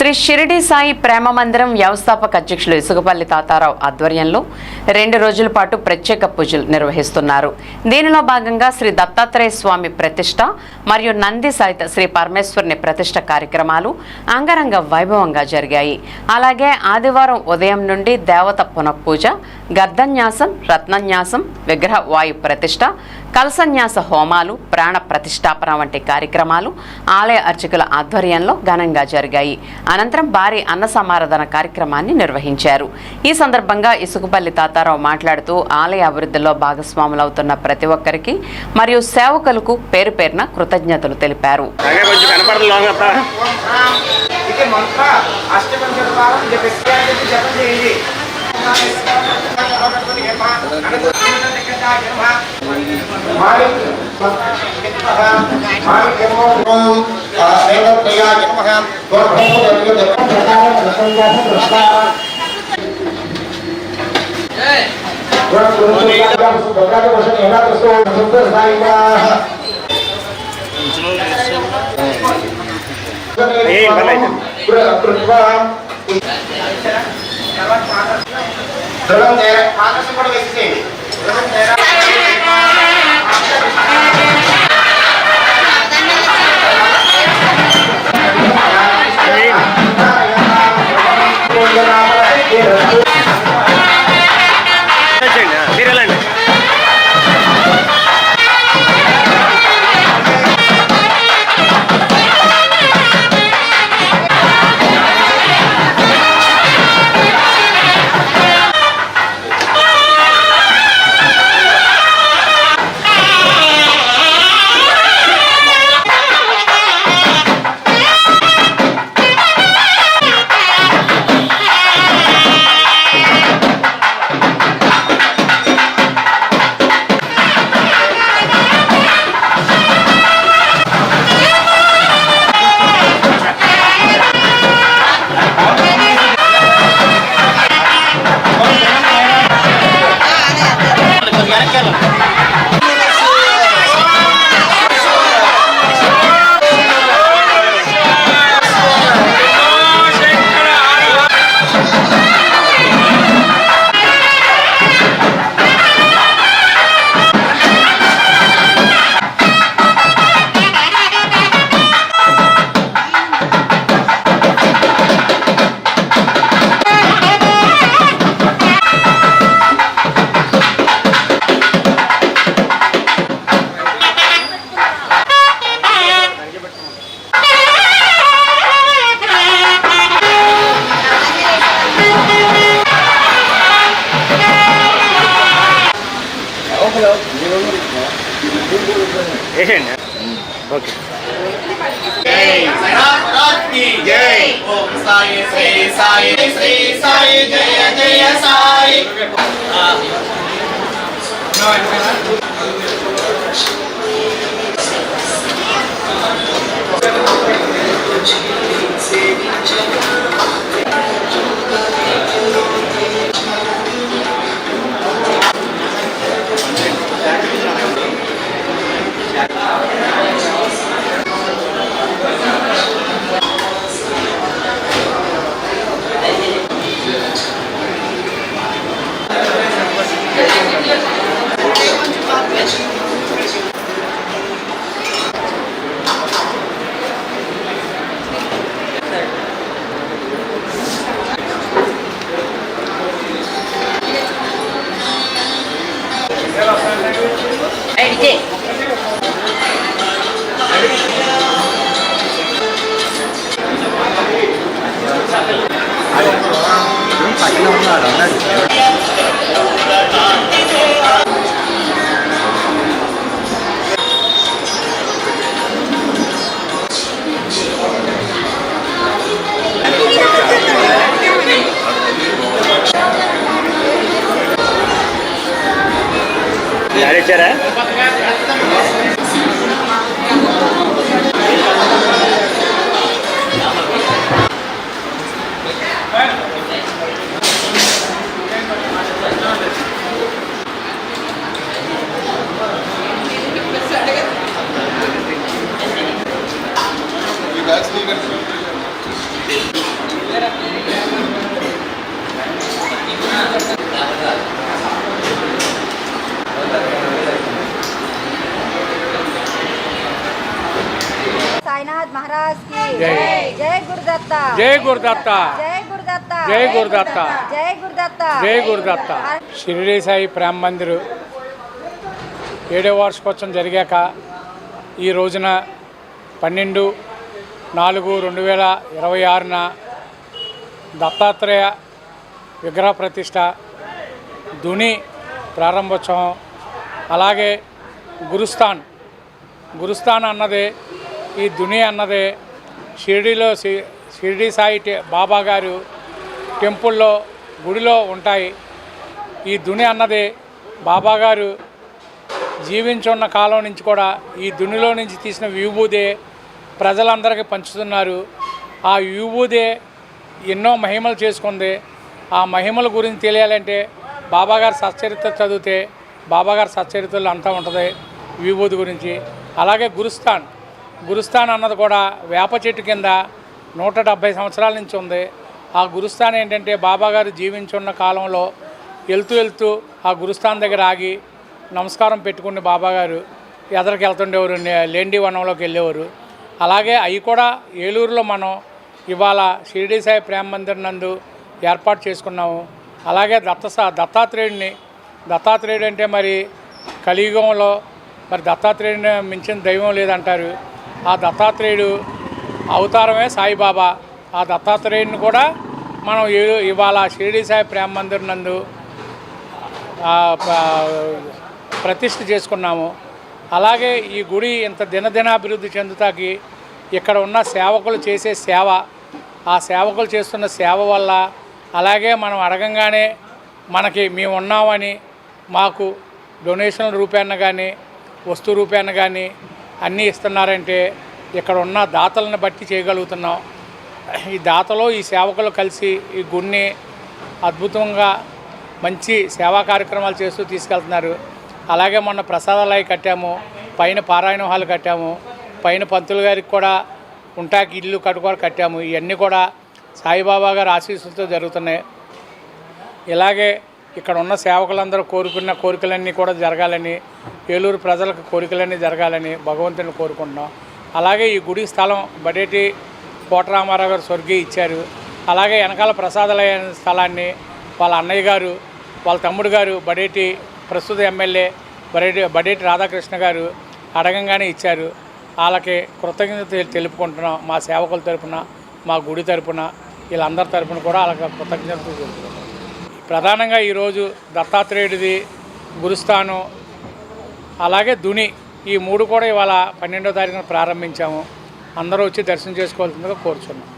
శ్రీ షిరిడి సాయి ప్రేమ మందిరం వ్యవస్థాపక అధ్యక్షులు ఇసుకపల్లి తాతారావు ఆధ్వర్యంలో 2 రోజుల పాటు ప్రత్యేక పూజలు నిర్వహిస్తున్నారు. దీనిలో భాగంగా శ్రీ దత్తాత్రేయ స్వామి ప్రతిష్ట మరియు నంది సహిత శ్రీ పరమేశ్వరుని ప్రతిష్ట కార్యక్రమాలు అంగరంగ వైభవంగా జరిగాయి. అలాగే ఆదివారం ఉదయం నుండి దేవత పునఃపూజ, గర్ధన్యాసం, రత్నన్యాసం, విగ్రహ వాయు ప్రతిష్ట, కలసన్యాస హోమాలు, ప్రాణ ప్రతిష్టాపన వంటి కార్యక్రమాలు ఆలయ అర్చకుల ఆధ్వర్యంలో ఘనంగా జరిగాయి. అనంతరం భారీ అన్న సమారాధన కార్యక్రమాన్ని నిర్వహించారు. ఈ సందర్భంగా ఇసుకపల్లి తాతారావు మాట్లాడుతూ ఆలయ అభివృద్ధిలో భాగస్వాములవుతున్న ప్రతి ఒక్కరికి మరియు సేవకులకు పేరు పేరున కృతజ్ఞతలు తెలిపారు. ఓకే. జై ఓం సాయి శ్రీ సాయి శ్రీ సాయి జయ జయ సాయి. వచ్చారా? That's legal. साईनाथ महाराज की जय। जय गुरुदत्ता जय गुरुदत्ता जय गुरुदत्ता जय गुरुदत्ता जय गुरुदत्ता జై గురుదత్త. షిరిడి సాయి ప్రేమ మందిర్ 7వ వార్షికోత్సవం జరిగాక ఈ రోజున 12/4/2026న దత్తాత్రేయ విగ్రహ ప్రతిష్ట, ధుని ప్రారంభోత్సవం, అలాగే గురుస్థాన్ అన్నదే, ఈ ధుని అన్నదే షిరిడిలో షిరిడి సాయి బాబా గారు టెంపుల్లో గుడిలో ఉంటాయి. ఈ ధుని అన్నది బాబా గారు జీవించున్న కాలం నుంచి కూడా ఈ ధునిలో నుంచి తీసిన విభూదే ప్రజలందరికీ పంచుతున్నారు. ఆ విభూదే ఎన్నో మహిమలు చేసుకుంది. ఆ మహిమల గురించి తెలియాలంటే బాబాగారు సచ్చరిత్ర చదివితే బాబాగారు సచ్చరిత్రలో అంతా ఉంటుంది విభూది గురించి. అలాగే గురుస్థాన్ అన్నది కూడా వేప చెట్టు కింద 170 సంవత్సరాల నుంచి ఉంది. ఆ గురుస్థాన్ ఏంటంటే బాబాగారు జీవించున్న కాలంలో వెళ్తూ ఆ గురుస్థాన్ దగ్గర ఆగి నమస్కారం పెట్టుకుని బాబాగారు ఎదరికి వెళ్తుండేవారు, లేండి వనంలోకి వెళ్ళేవారు. అలాగే అవి కూడా ఏలూరులో మనం ఇవాళ షిరిడి సాయి ప్రేమ మందిర్ నందు ఏర్పాటు చేసుకున్నాము. అలాగే దత్తాత్రేయుడు అంటే మరి కలియుగంలో మరి దత్తాత్రేయుడిని మించిన దైవం లేదంటారు. ఆ దత్తాత్రేయుడు అవతారమే సాయిబాబా. ఆ దత్తాత్రేయుడిని కూడా మనం ఇవాళ షిరిడి సాయి ప్రేమ మందిర్ నందు ప్రతిష్ఠ చేసుకున్నాము. అలాగే ఈ గుడి ఇంత దినదినాభివృద్ధి చెందుతాకి ఇక్కడ ఉన్న సేవకులు చేసే సేవ, ఆ సేవకులు చేస్తున్న సేవ వల్ల, అలాగే మనం అడగంగానే మనకి మేము ఉన్నామని మాకు డొనేషన్ రూపాయన కానీ వస్తు రూపాయన కానీ అన్నీ ఇస్తున్నారంటే ఇక్కడ ఉన్న దాతలను బట్టి చేయగలుగుతున్నాం. ఈ దాతలో ఈ సేవకులు కలిసి ఈ గుడిని అద్భుతంగా మంచి సేవా కార్యక్రమాలు చేస్తూ తీసుకెళ్తున్నారు. అలాగే మొన్న ప్రసాదాలయ కట్టాము, పైన పారాయణ హాల్ కట్టాము, పైన పంతులు గారికి కూడా ఉంటాకి ఇల్లు కట్టాము. ఇవన్నీ కూడా సాయిబాబా గారి ఆశీస్సులతో జరుగుతున్నాయి. ఇలాగే ఇక్కడ ఉన్న సేవకులందరూ కోరుకున్న కోరికలన్నీ కూడా జరగాలని, ఏలూరు ప్రజలకు కోరికలన్నీ జరగాలని భగవంతుని కోరుకుంటున్నాం. అలాగే ఈ గుడి స్థలం బడేటి కోటరామారావు గారు స్వర్గీయ ఇచ్చారు. అలాగే వెనకాల ప్రసాదాలయ స్థలాన్ని వాళ్ళ అన్నయ్య గారు, వాళ్ళ తమ్ముడు గారు బడేటి ప్రస్తుత ఎమ్మెల్యే బడేటి రాధాకృష్ణ గారు అడగంగానే ఇచ్చారు. వాళ్ళకి కృతజ్ఞత తెలుపుకుంటున్నాం. మా సేవకుల తరపున, మా గుడి తరపున, వీళ్ళందరి తరపున కూడా వాళ్ళకి కృతజ్ఞతలు తెలుపుకుంటున్నాం. ప్రధానంగా ఈరోజు దత్తాత్రేయుడిది, గురుస్థాను, అలాగే ధుని, ఈ 3 కూడా ఇవాళ 12వ తారీఖున ప్రారంభించాము. అందరూ వచ్చి దర్శనం చేసుకోవాల్సిందిగా కోరుచున్నాం.